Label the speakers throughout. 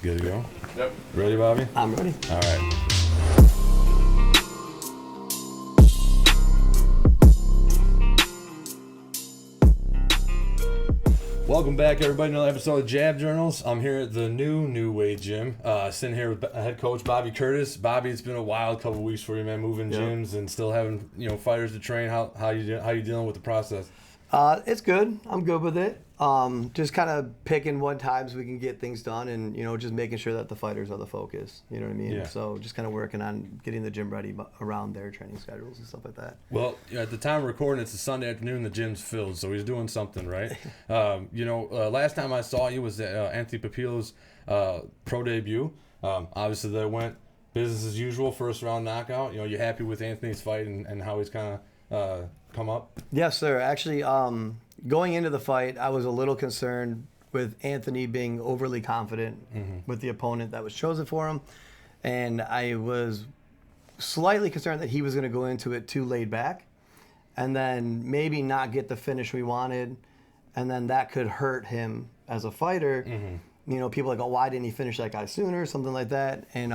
Speaker 1: Good to go?
Speaker 2: Yep.
Speaker 1: Ready, Bobby?
Speaker 3: I'm ready.
Speaker 1: All right. Welcome back, everybody, to another episode of Jab Journals. I'm here at the New Way Gym, sitting here with head coach Bobby Curtis. Bobby, it's been a wild couple weeks for you, man, moving gyms and still having fighters to train. How you dealing with the process?
Speaker 3: It's good. I'm good with it. Just kind of picking what times we can get things done, and just making sure that the fighters are the focus. You know what I mean?
Speaker 1: Yeah.
Speaker 3: So just kind of working on getting the gym ready around their training schedules and stuff like that.
Speaker 1: Well, at the time of recording, it's a Sunday afternoon. The gym's filled, so he's doing something, right? Last time I saw you was at Anthony Papillo's pro debut. Obviously, that went business as usual, first round knockout. You happy with Anthony's fight and how he's kind of come up?
Speaker 3: Yes, sir. Actually, going into the fight, I was a little concerned with Anthony being overly confident with the opponent that was chosen for him, and I was slightly concerned that he was going to go into it too laid back, and then maybe not get the finish we wanted, and then that could hurt him as a fighter. People like, oh, why didn't he finish that guy sooner? Something like that, and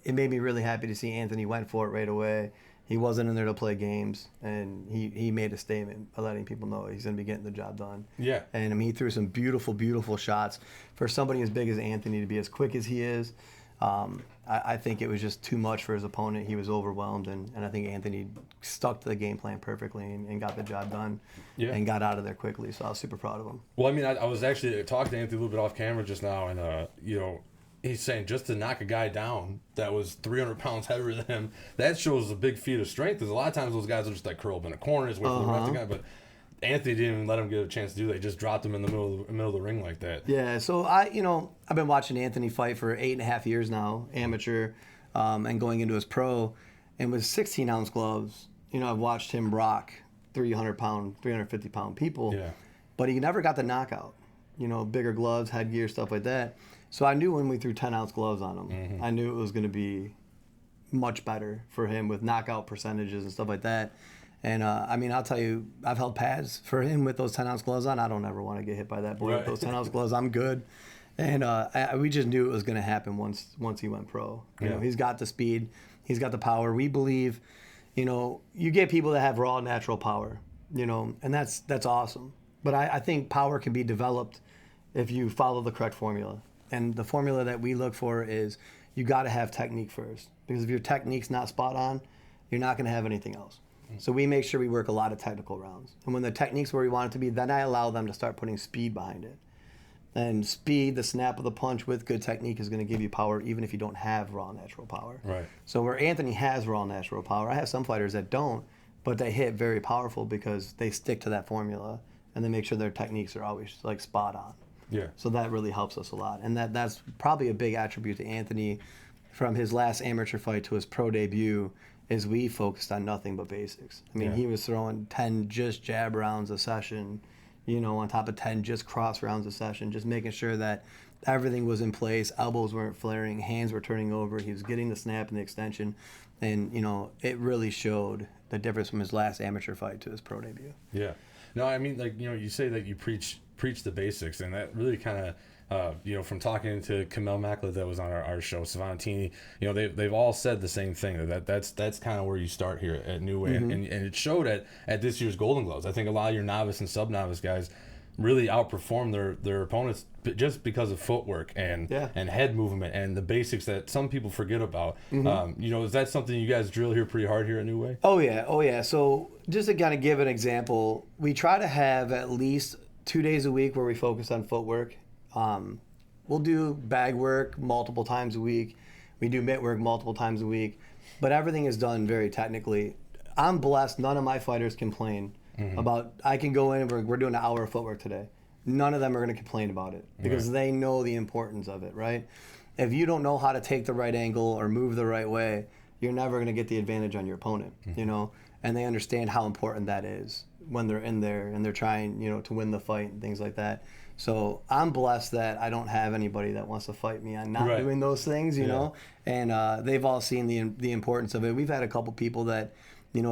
Speaker 3: it made me really happy to see Anthony went for it right away. He wasn't in there to play games, and he made a statement by letting people know he's going to be getting the job done.
Speaker 1: Yeah.
Speaker 3: And he threw some beautiful, beautiful shots. For somebody as big as Anthony to be as quick as he is, I think it was just too much for his opponent. He was overwhelmed, and I think Anthony stuck to the game plan perfectly and got the job done and got out of there quickly. So I was super proud of him.
Speaker 1: Well, I mean, I was actually talking to Anthony a little bit off camera just now, and he's saying just to knock a guy down that was 300 pounds heavier than him, that shows a big feat of strength. Because a lot of times those guys will just curl up in a corner, just wait for the rest of the guy. But Anthony didn't even let him get a chance to do that. He just dropped him in the middle of the ring like that.
Speaker 3: Yeah. So I've been watching Anthony fight for 8.5 years now, amateur, and going into his pro, and with 16-ounce gloves, I've watched him rock 300-pound, 350-pound people.
Speaker 1: Yeah.
Speaker 3: But he never got the knockout. Bigger gloves, headgear, stuff like that. So I knew when we threw 10-ounce gloves on him, I knew it was going to be much better for him with knockout percentages and stuff like that. And, I'll tell you, I've held pads for him with those 10-ounce gloves on. I don't ever want to get hit by that boy with those 10-ounce gloves. I'm good. And we just knew it was going to happen once he went pro. He's got the speed. He's got the power. We believe, you get people that have raw natural power, and that's awesome. But I think power can be developed if you follow the correct formula. And the formula that we look for is you got to have technique first. Because if your technique's not spot on, you're not going to have anything else. So we make sure we work a lot of technical rounds. And when the technique's where we want it to be, then I allow them to start putting speed behind it. And speed, the snap of the punch with good technique is going to give you power even if you don't have raw natural power.
Speaker 1: Right.
Speaker 3: So where Anthony has raw natural power, I have some fighters that don't, but they hit very powerful because they stick to that formula and they make sure their techniques are always spot on.
Speaker 1: Yeah.
Speaker 3: So that really helps us a lot. And that's probably a big attribute to Anthony from his last amateur fight to his pro debut is we focused on nothing but basics. He was throwing 10 just jab rounds a session, on top of 10 just cross rounds a session, just making sure that everything was in place, elbows weren't flaring, hands were turning over, he was getting the snap and the extension. And, it really showed the difference from his last amateur fight to his pro debut.
Speaker 1: Yeah. No, you say that you preach the basics, and that really kind of, from talking to Kamel Makla that was on our show, Savantini, they've all said the same thing, that's kind of where you start here at New Way, and it showed at this year's Golden Gloves. I think a lot of your novice and sub-novice guys really outperform their opponents just because of footwork and head movement and the basics that some people forget about. Is that something you guys drill here pretty hard here at New Way?
Speaker 3: Oh yeah. So just to kind of give an example, we try to have at least 2 days a week where we focus on footwork. We'll do bag work multiple times a week. We do mitt work multiple times a week, but everything is done very technically. I'm blessed. None of my fighters complain about, I can go in and we're doing an hour of footwork today. None of them are going to complain about it because they know the importance of it, right? If you don't know how to take the right angle or move the right way, you're never going to get the advantage on your opponent, and they understand how important that is when they're in there and they're trying, to win the fight and things like that. So I'm blessed that I don't have anybody that wants to fight me on not doing those things, you know, and they've all seen the importance of it. We've had a couple people that,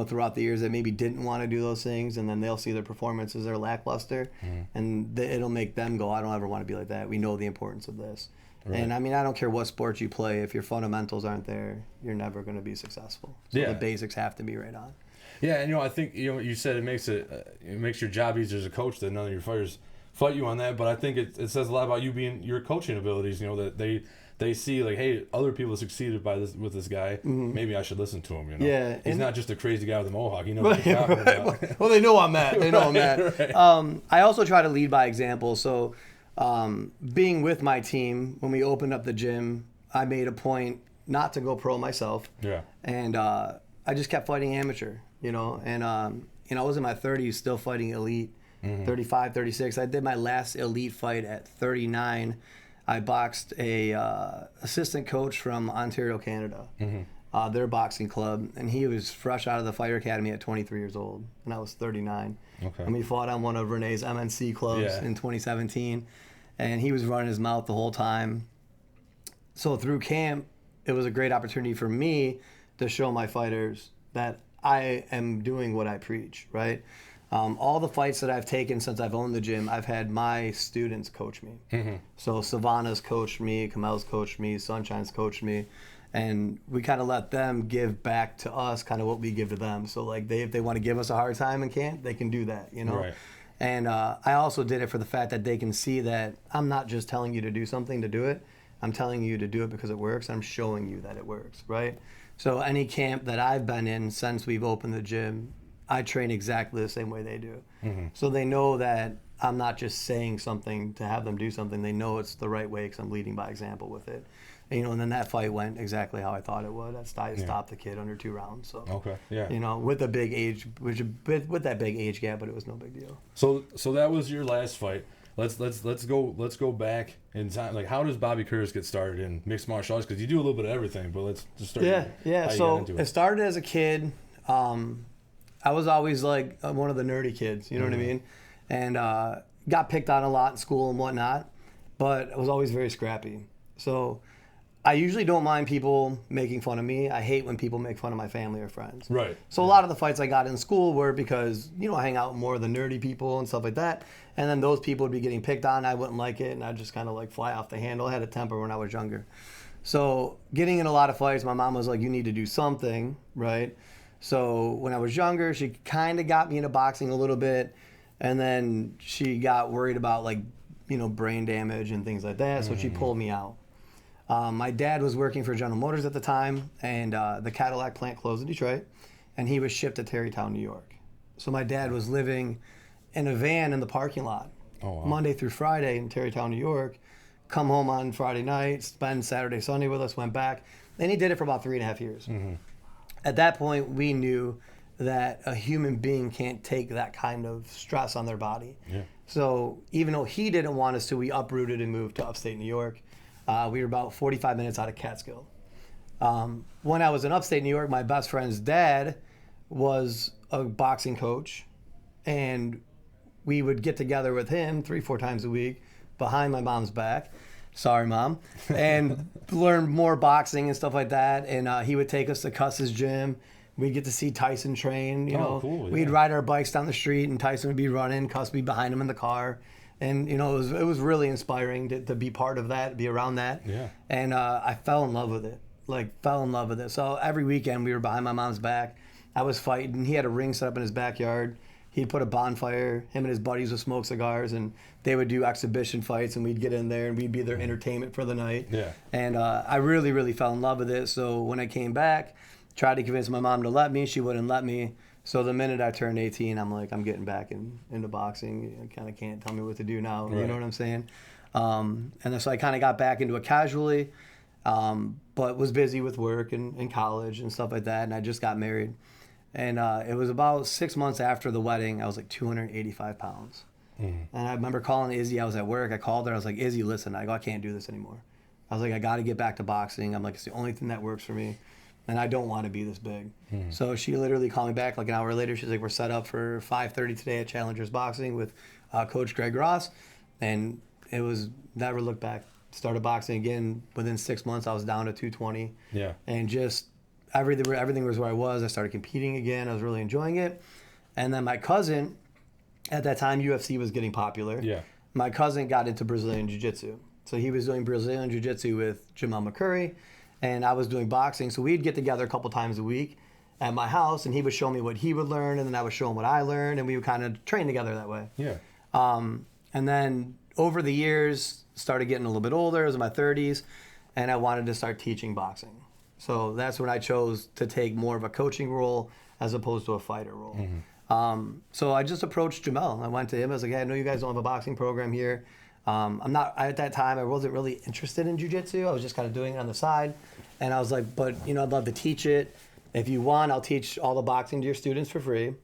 Speaker 3: throughout the years that maybe didn't want to do those things, and then they'll see their performances are lackluster, and it'll make them go, I don't ever want to be like that. We know the importance of this.
Speaker 1: Right.
Speaker 3: And I mean, I don't care what sport you play. If your fundamentals aren't there, you're never going to be successful. So
Speaker 1: Yeah.
Speaker 3: the basics have to be right on.
Speaker 1: Yeah, and I think you said it makes your job easier as a coach that none of your fighters fight you on that. But I think it says a lot about you being your coaching abilities. That they see like, hey, other people succeeded with this guy. Maybe I should listen to him.
Speaker 3: Yeah,
Speaker 1: he's not just a crazy guy with a mohawk. He knows what he's talking about.
Speaker 3: Well, they know I'm Matt. They know I'm Matt.
Speaker 1: Right.
Speaker 3: I also try to lead by example. So, being with my team when we opened up the gym, I made a point not to go pro myself.
Speaker 1: Yeah.
Speaker 3: And I just kept fighting amateur. And I was in my 30s still fighting elite, 35, 36. I did my last elite fight at 39. I boxed a assistant coach from Ontario, Canada, their boxing club, and he was fresh out of the fighter academy at 23 years old, and I was 39.
Speaker 1: Okay.
Speaker 3: And we fought on one of Renee's MNC clubs in 2017, and he was running his mouth the whole time. So through camp, it was a great opportunity for me to show my fighters that I am doing what I preach, right? All the fights that I've taken since I've owned the gym, I've had my students coach me. So Savannah's coached me, Kamel's coached me, Sunshine's coached me, and we kind of let them give back to us kind of what we give to them. So like if they want to give us a hard time in camp, they can do that,
Speaker 1: Right.
Speaker 3: And I also did it for the fact that they can see that I'm not just telling you to do something to do it. I'm telling you to do it because it works. I'm showing you that it works, right? So any camp that I've been in since we've opened the gym, I train exactly the same way they do. So they know that I'm not just saying something to have them do something. They know it's the right way because I'm leading by example with it. And then that fight went exactly how I thought it would. I stopped the kid under 2 rounds. So
Speaker 1: Okay. Yeah.
Speaker 3: with the big age, with that big age gap, but it was no big deal.
Speaker 1: So that was your last fight. Let's go back in time. Like, how does Bobby Curtis get started in mixed martial arts? Because you do a little bit of everything, but let's just start.
Speaker 3: Yeah.
Speaker 1: How you got
Speaker 3: So
Speaker 1: into
Speaker 3: it started as a kid. I was always like one of the nerdy kids, you know what I mean? And got picked on a lot in school and whatnot, but I was always very scrappy. So I usually don't mind people making fun of me. I hate when people make fun of my family or friends.
Speaker 1: Right.
Speaker 3: So a lot of the fights I got in school were because, I hang out with more of the nerdy people and stuff like that. And then those people would be getting picked on. I wouldn't like it. And I'd just kind of like fly off the handle. I had a temper when I was younger. So getting in a lot of fights, my mom was like, you need to do something, right? So when I was younger, she kind of got me into boxing a little bit. And then she got worried about brain damage and things like that. So she pulled me out. My dad was working for General Motors at the time, and the Cadillac plant closed in Detroit, and he was shipped to Tarrytown, New York. So my dad was living in a van in the parking lot, Monday through Friday in Tarrytown, New York, come home on Friday night, spend Saturday, Sunday with us, went back, and he did it for about 3.5 years. At that point, we knew that a human being can't take that kind of stress on their body.
Speaker 1: Yeah.
Speaker 3: So even though he didn't want us to, we uprooted and moved to upstate New York. We were about 45 minutes out of Catskill. When I was in upstate New York, my best friend's dad was a boxing coach, and we would get together with him 3-4 times a week behind my mom's back. Sorry, Mom. And learn more boxing and stuff like that. And he would take us to Cuss's gym. We'd get to see Tyson train.
Speaker 1: Cool,
Speaker 3: We'd ride our bikes down the street, and Tyson would be running, Cuss would be behind him in the car. And it was really inspiring to be part of that, be around that.
Speaker 1: Yeah.
Speaker 3: And I fell in love with it. So every weekend we were behind my mom's back. I was fighting. He had a ring set up in his backyard. He'd put a bonfire. Him and his buddies would smoke cigars, and they would do exhibition fights, and we'd get in there, and we'd be their entertainment for the night.
Speaker 1: Yeah.
Speaker 3: And I really, really fell in love with it. So when I came back, tried to convince my mom to let me. She wouldn't let me. So the minute I turned 18, I'm like, I'm getting back into boxing. You kind of can't tell me what to do now.
Speaker 1: Right.
Speaker 3: You know what I'm saying? And then, so I kind of got back into it casually, but was busy with work and college and stuff like that. And I just got married. And it was about 6 months after the wedding. I was like 285 pounds. And I remember calling Izzy. I was at work. I called her. I was like, Izzy, listen, I can't do this anymore. I was like, I got to get back to boxing. I'm like, it's the only thing that works for me. And I don't want to be this big. So she literally called me back like an hour later. She's like, we're set up for 5:30 today at Challengers Boxing with Coach Greg Ross. And it was never looked back. Started boxing again. Within 6 months, I was down to 220.
Speaker 1: Yeah.
Speaker 3: And just everything was where I was. I started competing again. I was really enjoying it. And then my cousin, at that time, UFC was getting popular.
Speaker 1: Yeah.
Speaker 3: My cousin got into Brazilian Jiu-Jitsu. So he was doing Brazilian Jiu-Jitsu with Jamal McCurry, and I was doing boxing. So we'd get together a couple times a week at my house, and he would show me what he would learn, and then I would show him what I learned, and we would kind of train together that way.
Speaker 1: Yeah.
Speaker 3: And then over the years, started getting a little bit older. I was in my 30s, and I wanted to start teaching boxing. So that's when I chose to take more of a coaching role as opposed to a fighter role. So I just approached Jamel. I went to him. I was like, hey, I know you guys don't have a boxing program here. At that time, I wasn't really interested in jiu-jitsu. I was just kind of doing it on the side. And I was like, but, I'd love to teach it. If you want, I'll teach all the boxing to your students for free.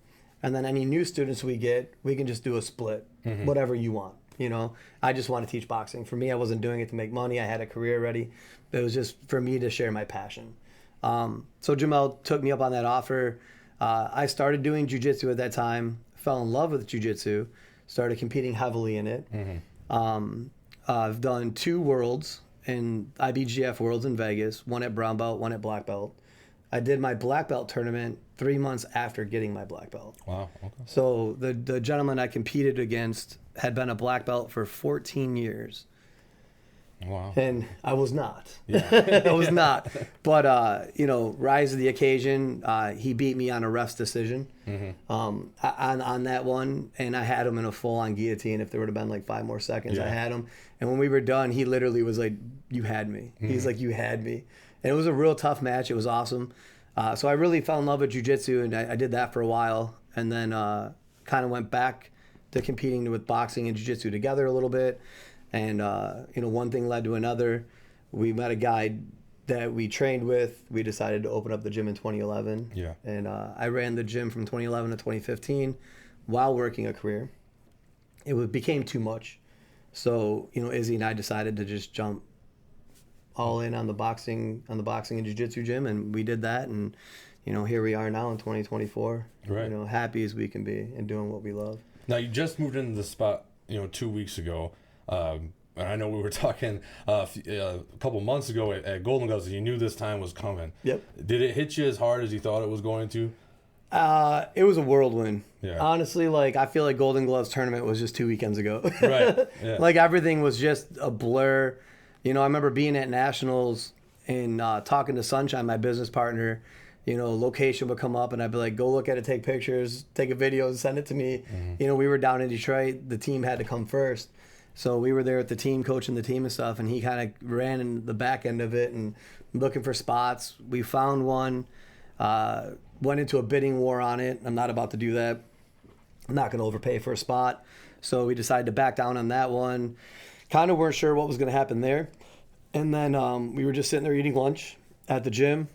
Speaker 3: And then any new students we get, we can just do a split, whatever you want. I just want to teach boxing. For me, I wasn't doing it to make money. I had a career ready. It was just for me to share my passion. So Jamel took me up on that offer. I started doing jiu-jitsu at that time, fell in love with jiu-jitsu, started competing heavily in it. I've done 2 worlds in IBGF Worlds in Vegas, one at brown belt, one at black belt. I did my black belt tournament 3 months after getting my black belt.
Speaker 1: Wow. Okay.
Speaker 3: So the gentleman I competed against had been a black belt for 14 years.
Speaker 1: Wow.
Speaker 3: And I was not.
Speaker 1: Yeah.
Speaker 3: I was not. But, rise to the occasion. He beat me on a ref's decision on that one. And I had him in a full-on guillotine. If there would have been like 5 more seconds, I had him. And when we were done, he literally was like, you had me. He's like, you had me. And it was a real tough match. It was awesome. So I really fell in love with jiu-jitsu, and I did that for a while. And then kind of went back to competing with boxing and jiu-jitsu together a little bit. And, one thing led to another. We met a guy that we trained with. We decided to open up the gym in 2011.
Speaker 1: Yeah.
Speaker 3: And I ran the gym from 2011 to 2015 while working a career. It became too much. So, Izzy and I decided to just jump all in on the boxing and jiu-jitsu gym, and we did that. And, here we are now in 2024.
Speaker 1: Right.
Speaker 3: Happy as we can be and doing what we love.
Speaker 1: Now, you just moved into the spot, 2 weeks ago. And I know we were talking a couple months ago at Golden Gloves, and you knew this time was coming.
Speaker 3: Yep.
Speaker 1: Did it hit you as hard as you thought it was going to?
Speaker 3: It was a whirlwind.
Speaker 1: Yeah.
Speaker 3: Honestly, I feel like Golden Gloves tournament was just 2 weekends ago.
Speaker 1: Right. Yeah.
Speaker 3: Everything was just a blur. I remember being at Nationals and talking to Sunshine, my business partner. Location would come up, and I'd be like, go look at it, take pictures, take a video, and send it to me. We were down in Detroit. The team had to come first. So we were there with the team, coaching the team and stuff, and he kind of ran in the back end of it and looking for spots. We found one, went into a bidding war on it. I'm not about to do that. I'm not going to overpay for a spot. So we decided to back down on that one. Kind of weren't sure what was going to happen there. And then we were just sitting there eating lunch at the gym.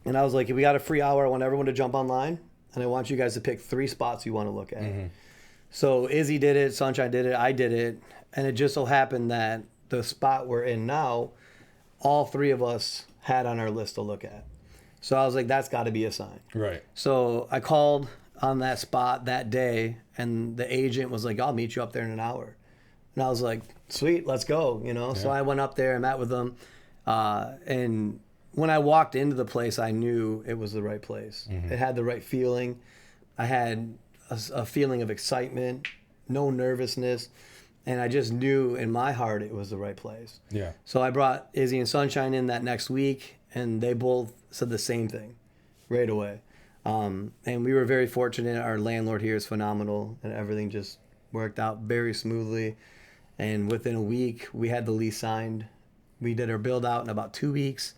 Speaker 3: And I was like, if we got a free hour, I want everyone to jump online, and I want you guys to pick 3 spots you want to look at. So Izzy did it, Sunshine did it, I did it, and it just so happened that the spot we're in now, all 3 of us had on our list to look at. So I was like, that's got to be a sign.
Speaker 1: Right.
Speaker 3: So I called on that spot that day, and the agent was like, I'll meet you up there in an hour. And I was like, sweet, let's go, Yeah. So I went up there and met with them, and when I walked into the place, I knew it was the right place. It had the right feeling. I had a feeling of excitement, no nervousness, and I just knew in my heart it was the right place.
Speaker 1: Yeah.
Speaker 3: So I brought Izzy and Sunshine in that next week, and they both said the same thing right away. And we were very fortunate. Our landlord here is phenomenal, and everything just worked out very smoothly. And within a week, we had the lease signed. We did our build out in about 2 weeks,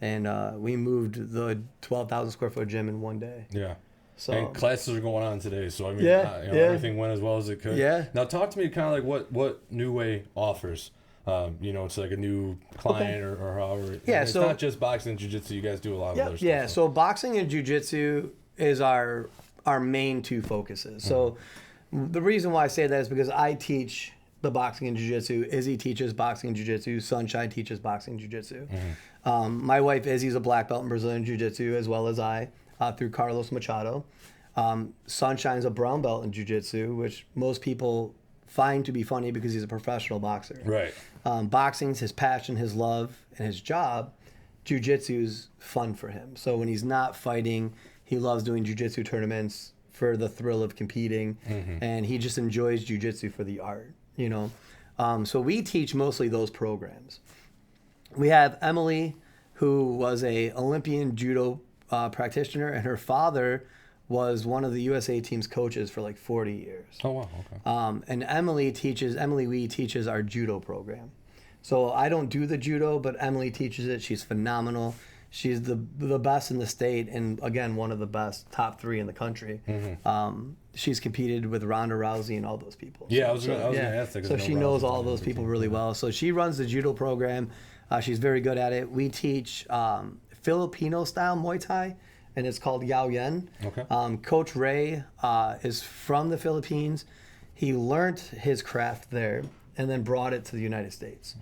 Speaker 3: and we moved the 12,000 square foot gym in 1 day.
Speaker 1: Yeah.
Speaker 3: So,
Speaker 1: and classes are going on today, so I mean, everything went as well as it could.
Speaker 3: Yeah.
Speaker 1: Now, talk to me kind of like what New Way offers. It's like a new client or however.
Speaker 3: Yeah,
Speaker 1: it's not just boxing and jiu-jitsu. You guys do a lot of other stuff.
Speaker 3: Yeah, so boxing and jiu-jitsu is our main 2 focuses. So the reason why I say that is because I teach the boxing and jiu-jitsu. Izzy teaches boxing and jiu-jitsu. Sunshine teaches boxing and jiu-jitsu. My wife Izzy's a black belt in Brazilian jiu-jitsu, as well as I, through Carlos Machado. Sunshine's a brown belt in jiu-jitsu, which most people find to be funny because he's a professional boxer.
Speaker 1: Right.
Speaker 3: Boxing's his passion, his love, and his job. Jiu-jitsu's fun for him. So when he's not fighting, he loves doing jiu-jitsu tournaments for the thrill of competing, and he just enjoys jiu-jitsu for the art, So we teach mostly those programs. We have Emily, who was a Olympian judo practitioner, and her father was one of the USA team's coaches for like 40 years.
Speaker 1: Oh wow, okay.
Speaker 3: And Emily Wee teaches our judo program. So I don't do the judo, but Emily teaches it. She's phenomenal. She's the best in the state, and again, one of the best, top 3 in the country. She's competed with Ronda Rousey and all those people.
Speaker 1: Yeah, I was gonna ask that.
Speaker 3: So she knows all those people really well. So she runs the judo program. She's very good at it. We teach Filipino style Muay Thai, and it's called Yao Yen.
Speaker 1: Okay.
Speaker 3: Coach Ray is from the Philippines. He learned his craft there and then brought it to the United States.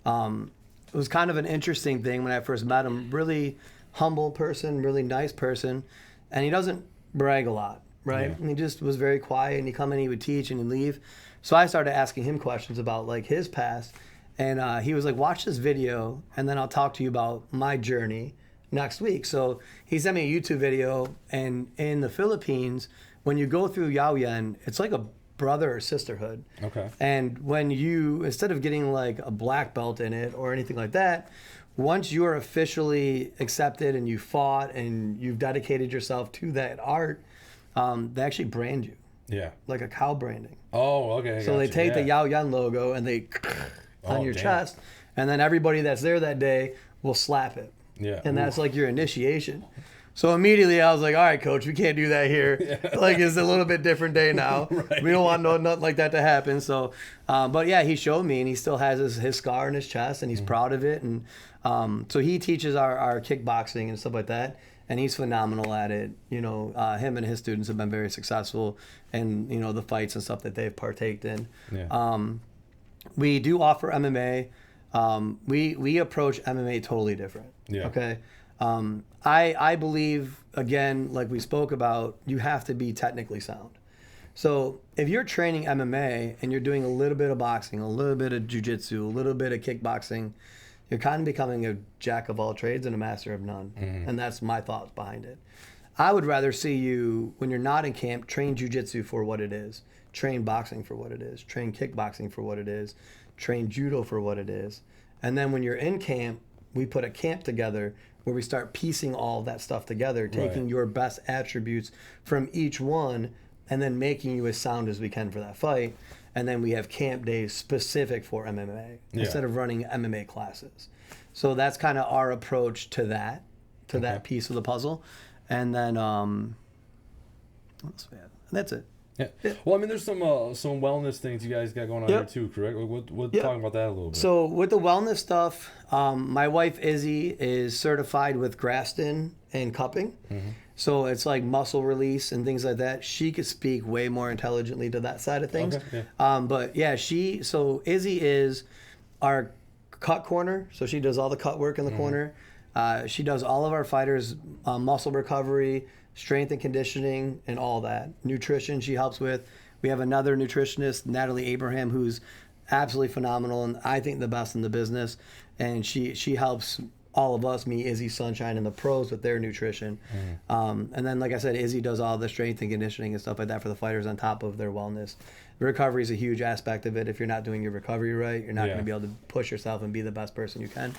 Speaker 3: It was kind of an interesting thing when I first met him. Really humble person, really nice person, and he doesn't brag a lot, right?
Speaker 1: Yeah.
Speaker 3: And he just was very quiet, and he'd come in, he would teach, and he'd leave. So I started asking him questions about like his past, and he was like, watch this video, and then I'll talk to you about my journey next week. So he sent me a YouTube video, and in the Philippines, when you go through Yao Yen, it's like a brother or sisterhood.
Speaker 1: Okay.
Speaker 3: And when you, instead of getting like a black belt in it or anything like that, once you are officially accepted and you fought and you've dedicated yourself to that art, they actually brand you.
Speaker 1: Yeah.
Speaker 3: Like a cow branding.
Speaker 1: Oh, okay.
Speaker 3: So they take the Yao Yan logo and they on your chest, and then everybody that's there that day will slap it.
Speaker 1: Yeah.
Speaker 3: And that's like your initiation. So immediately I was like, all right, coach, we can't do that here. Yeah. Like, it's a little bit different day now. Right. We don't want nothing like that to happen. So, but yeah, he showed me, and he still has his scar in his chest, and he's proud of it. And so he teaches our kickboxing and stuff like that, and he's phenomenal at it. You know, him and his students have been very successful in, you know, the fights and stuff that they've partaked in.
Speaker 1: Yeah.
Speaker 3: We do offer MMA. We approach MMA totally different.
Speaker 1: Yeah.
Speaker 3: Okay. I believe, again, like we spoke about, you have to be technically sound. So if you're training MMA and you're doing a little bit of boxing, a little bit of jiu-jitsu, a little bit of kickboxing, you're kind of becoming a jack of all trades and a master of none. Mm-hmm. And that's my thoughts behind it. I would rather see you, when you're not in camp, train jiu-jitsu for what it is, train boxing for what it is, train kickboxing for what it is, train judo for what it is. And then when you're in camp, we put a camp together where we start piecing all that stuff together, taking your best attributes from each one and then making you as sound as we can for that fight. And then we have camp days specific for MMA instead of running MMA classes. So that's kind of our approach to that, that piece of the puzzle. And then, that's it.
Speaker 1: Yeah. Well, I mean, there's some wellness things you guys got going on here too, correct? We'll talk about that a little bit.
Speaker 3: So with the wellness stuff, my wife Izzy is certified with Graston and cupping. Mm-hmm. So it's like muscle release and things like that. She could speak way more intelligently to that side of things. Okay, yeah. But yeah, so Izzy is our cut corner. So she does all the cut work in the corner. She does all of our fighters' muscle recovery, strength and conditioning, and all that. Nutrition she helps with. We have another nutritionist, Natalie Abraham, who's absolutely phenomenal and I think the best in the business. And she helps all of us, me, Izzy, Sunshine, and the pros with their nutrition. And then, like I said, Izzy does all the strength and conditioning and stuff like that for the fighters on top of their wellness. Recovery is a huge aspect of it. If you're not doing your recovery right, you're not going to be able to push yourself and be the best person you can.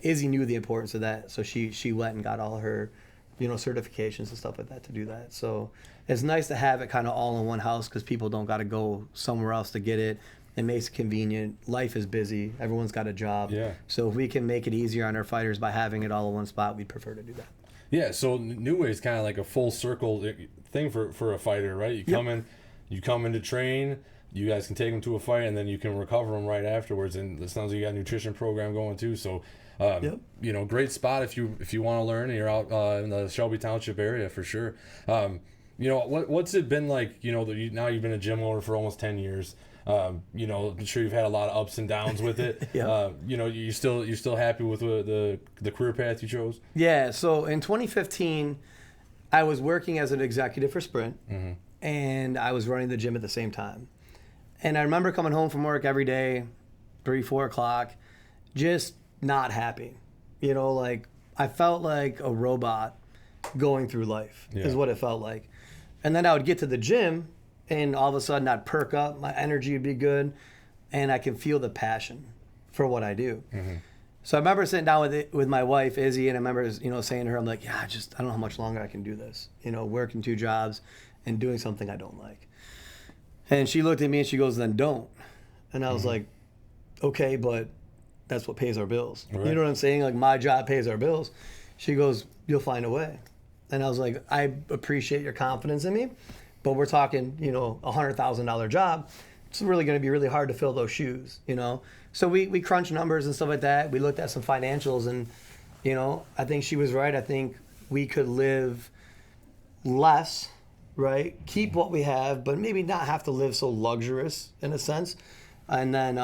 Speaker 3: Izzy knew the importance of that, so she went and got all her, certifications and stuff like that to do that. So it's nice to have it kind of all in one house because people don't got to go somewhere else to get it. It makes it convenient. Life is busy. Everyone's got a job. Yeah. So if we can make it easier on our fighters by having it all in one spot, we'd prefer to do that. Yeah.
Speaker 1: So New Way is kind of like a full circle thing for a fighter, right? You come in to train. You guys can take them to a fight, and then you can recover them right afterwards. And it sounds like you got a nutrition program going too. So, great spot if you want to learn and you're out in the Shelby Township area for sure. What's it been like? Now you've been a gym owner for almost 10 years. I'm sure you've had a lot of ups and downs with it. You're still happy with the career path you chose? Yeah.
Speaker 3: So in 2015, I was working as an executive for Sprint, and I was running the gym at the same time. And I remember coming home from work every day, 3-4 o'clock, just not happy. I felt like a robot going through life is what it felt like. And then I would get to the gym, and all of a sudden I'd perk up, my energy would be good, and I can feel the passion for what I do. So I remember sitting down with my wife Izzy, and I remember saying to her, I'm like, yeah, I don't know how much longer I can do this. Working 2 jobs and doing something I don't like. And she looked at me and she goes, then don't. And I was like, okay, but that's what pays our bills.
Speaker 1: Right.
Speaker 3: You know what I'm saying? Like, my job pays our bills. She goes, you'll find a way. And I was like, I appreciate your confidence in me, but we're talking, $100,000 job. It's really going to be really hard to fill those shoes, So we crunched numbers and stuff like that. We looked at some financials, and, I think she was right. I think we could live less, right? Keep what we have, but maybe not have to live so luxurious in a sense. And then,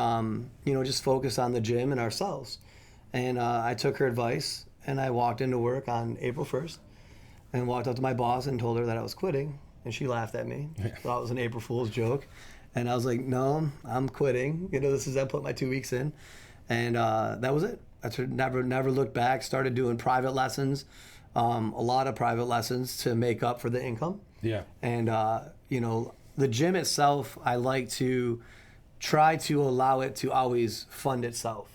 Speaker 3: just focus on the gym and ourselves. And I took her advice, and I walked into work on April 1st and walked up to my boss and told her that I was quitting. And she laughed at me. Thought it was an April Fool's joke. And I was like, no, I'm quitting. I put my 2 weeks in. And that was it. I never looked back. Started doing private lessons, a lot of private lessons to make up for the income.
Speaker 1: Yeah.
Speaker 3: And, the gym itself, I like to try to allow it to always fund itself.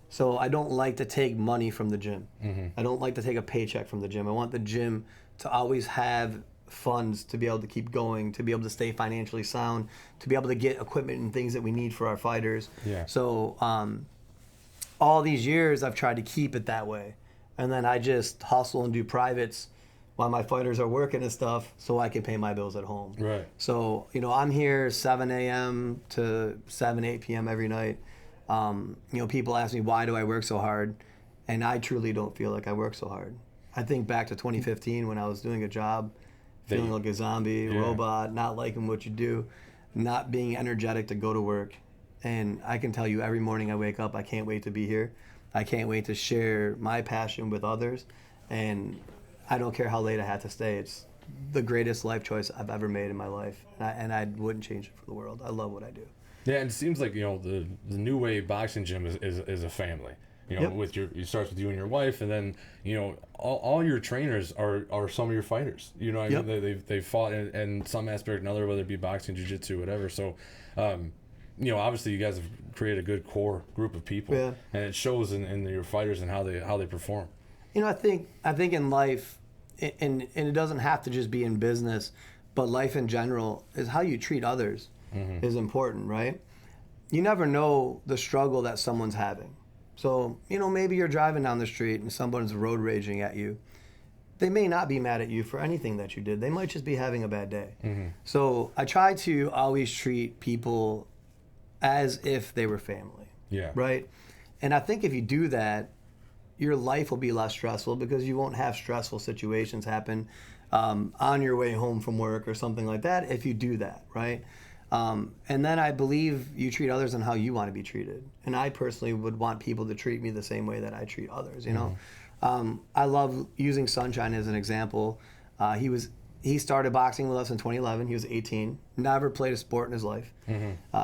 Speaker 3: So I don't like to take money from the gym. I don't like to take a paycheck from the gym. I want the gym to always have funds to be able to keep going, to be able to stay financially sound, to be able to get equipment and things that we need for our fighters.
Speaker 1: Yeah.
Speaker 3: So all these years I've tried to keep it that way. And then I just hustle and do privates while my fighters are working and stuff so I can pay my bills at home.
Speaker 1: Right.
Speaker 3: So, I'm here 7 a.m. to 8 p.m. every night. People ask me, why do I work so hard? And I truly don't feel like I work so hard. I think back to 2015 when I was doing a job, feeling like a zombie, robot, not liking what you do, not being energetic to go to work. And I can tell you every morning I wake up, I can't wait to be here. I can't wait to share my passion with others. And I don't care how late I had to stay. It's the greatest life choice I've ever made in my life. And I wouldn't change it for the world. I love what I do.
Speaker 1: Yeah, and it seems like the New Wave Boxing Gym is a family.
Speaker 3: Yep.
Speaker 1: With it starts with you and your wife, and then all your trainers are some of your fighters. I mean, they fought in some aspect or another, whether it be boxing, jiu-jitsu, whatever. So, obviously you guys have created a good core group of people, and it shows in your fighters and how they perform.
Speaker 3: I think in life, and it doesn't have to just be in business, but life in general is how you treat others is important, right? You never know the struggle that someone's having. So, maybe you're driving down the street and someone's road raging at you. They may not be mad at you for anything that you did. They might just be having a bad day. So I try to always treat people as if they were family.
Speaker 1: Yeah.
Speaker 3: Right? And I think if you do that, your life will be less stressful because you won't have stressful situations happen on your way home from work or something like that if you do that, right? And then I believe you treat others on how you want to be treated. And I personally would want people to treat me the same way that I treat others, I love using Sunshine as an example. He started boxing with us in 2011. He was 18, never played a sport in his life.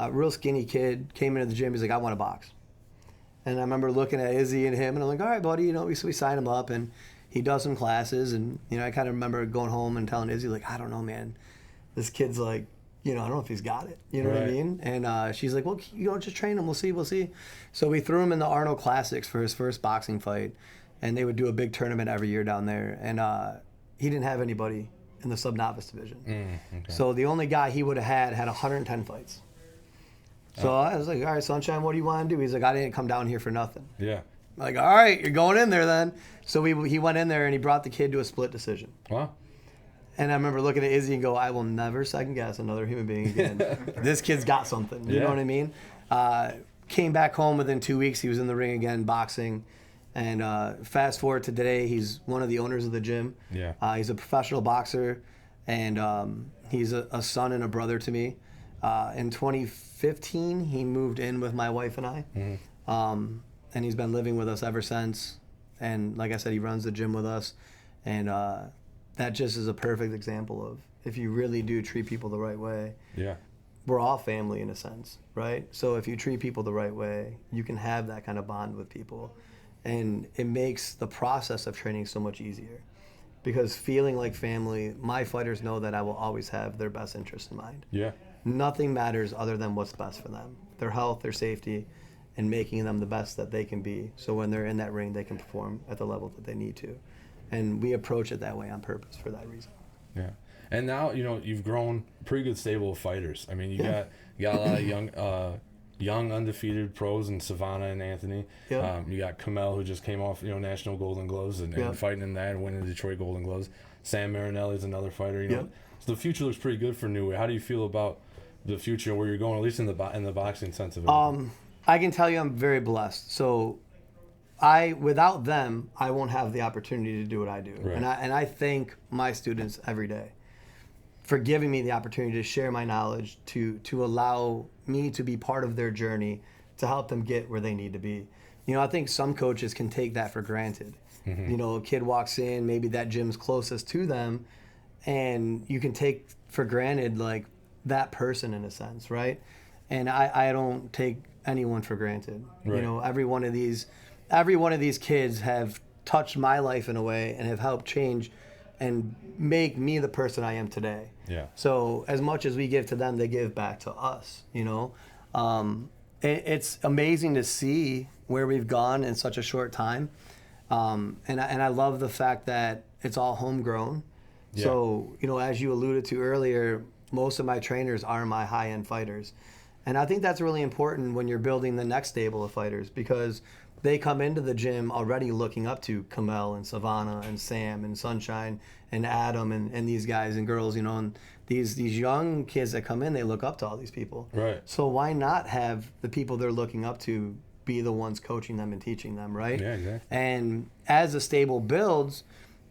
Speaker 3: Real skinny kid, came into the gym, he's like, I want to box. And I remember looking at Izzy and him, and I'm like, all right, buddy, we signed him up, and he does some classes, and I kind of remember going home and telling Izzy, like, I don't know, man, this kid's like, I don't know if he's got it. You know what I mean? And she's like, well, just train him. We'll see. So we threw him in the Arnold Classics for his first boxing fight, and they would do a big tournament every year down there. And he didn't have anybody in the sub-novice division. Okay. So the only guy he would have had 110 fights. So I was like, all right, Sunshine, what do you want to do? He's like, I didn't come down here for nothing.
Speaker 1: Yeah.
Speaker 3: I'm like, all right, you're going in there then. So he went in there and he brought the kid to a split decision.
Speaker 1: Wow.
Speaker 3: And I remember looking at Izzy and go, I will never second guess another human being again. This kid's got something. You know what I mean? Came back home within 2 weeks. He was in the ring again, boxing. And fast forward to today, he's one of the owners of the gym.
Speaker 1: Yeah.
Speaker 3: He's a professional boxer, and he's a son and a brother to me. In 2015, he moved in with my wife and I. And he's been living with us ever since. And like I said, he runs the gym with us. And that just is a perfect example of if you really do treat people the right way.
Speaker 1: Yeah.
Speaker 3: We're all family in a sense, right? So if you treat people the right way, you can have that kind of bond with people. And it makes the process of training so much easier. Because feeling like family, my fighters know that I will always have their best interest in mind.
Speaker 1: Yeah.
Speaker 3: Nothing matters other than what's best for them, their health, their safety, and making them the best that they can be. So when they're in that ring, they can perform at the level that they need to. And we approach it that way on purpose for that reason.
Speaker 1: Yeah. And now, you've grown a pretty good stable of fighters. I mean, you got a lot of young undefeated pros in Savannah and Anthony.
Speaker 3: Yep.
Speaker 1: You got Kamel, who just came off, national Golden Gloves and fighting in that and winning the Detroit Golden Gloves. Sam Marinelli is another fighter.
Speaker 3: Yep.
Speaker 1: So the future looks pretty good for New Way. How do you feel about the future, where you're going, at least in the boxing sense of it?
Speaker 3: I can tell you I'm very blessed. So without them, I won't have the opportunity to do what I do.
Speaker 1: Right.
Speaker 3: And I thank my students every day for giving me the opportunity to share my knowledge, to allow me to be part of their journey, to help them get where they need to be. I think some coaches can take that for granted. Mm-hmm. A kid walks in, maybe that gym's closest to them, and you can take for granted like that person in a sense, right? And I don't take anyone for granted.
Speaker 1: Right.
Speaker 3: Every one of these kids have touched my life in a way and have helped change and make me the person I am today.
Speaker 1: Yeah.
Speaker 3: So as much as we give to them, they give back to us. It's amazing to see where we've gone in such a short time, and I love the fact that it's all homegrown. Yeah. So as you alluded to earlier, most of my trainers are my high-end fighters, and I think that's really important when you're building the next stable of fighters, because they come into the gym already looking up to Kamel and Savannah and Sam and Sunshine and Adam and these guys and girls, and these young kids that come in, they look up to all these people.
Speaker 1: Right.
Speaker 3: So why not have the people they're looking up to be the ones coaching them and teaching them, right?
Speaker 1: Yeah, exactly.
Speaker 3: And as a stable builds,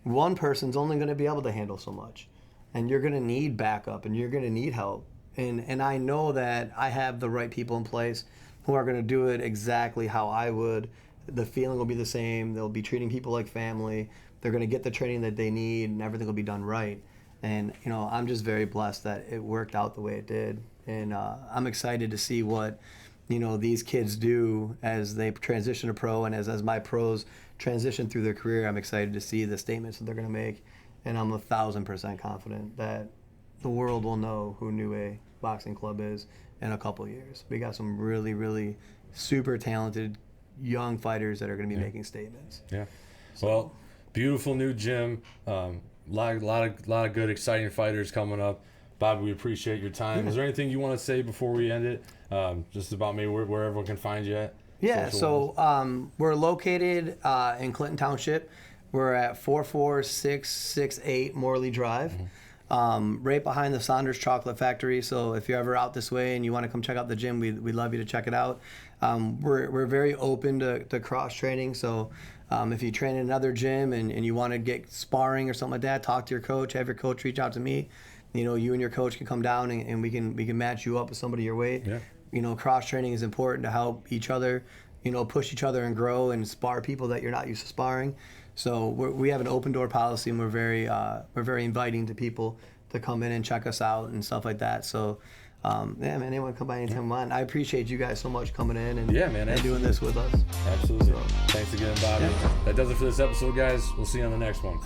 Speaker 3: one person's only going to be able to handle so much. And you're going to need backup and you're going to need help. And I know that I have the right people in place who are going to do it exactly how I would. The feeling will be the same. They'll be treating people like family. They're going to get the training that they need, and everything will be done right. And I'm just very blessed that it worked out the way it did. And I'm excited to see what these kids do as they transition to pro, and as my pros transition through their career. I'm excited to see the statements that they're going to make, and I'm 1,000% confident that the world will know who New Way Boxing Club is in a couple years. We got some really, really super talented young fighters that are going to be making statements.
Speaker 1: Yeah. Well, beautiful new gym. Lot of good, exciting fighters coming up. Bobby, we appreciate your time. Is there anything you want to say before we end it? Just about maybe where everyone can find you at?
Speaker 3: Yeah. So we're located in Clinton Township. We're at 44668 Morley Drive. Mm-hmm. Right behind the Saunders Chocolate Factory. So if you're ever out this way and you want to come check out the gym, we'd love you to check it out. We're very open to cross training. So if you train in another gym and you want to get sparring or something like that, talk to your coach. Have your coach reach out to me. You and your coach can come down and we can match you up with somebody your weight. Yeah. Cross training is important to help each other. Push each other and grow and spar people that you're not used to sparring. So we have an open door policy, and we're very inviting to people to come in and check us out and stuff like that. So, man, anyone come by anytime you want. I appreciate you guys so much coming in and doing this with us.
Speaker 1: Absolutely. So, thanks again, Bobby. Yeah. That does it for this episode, guys. We'll see you on the next one.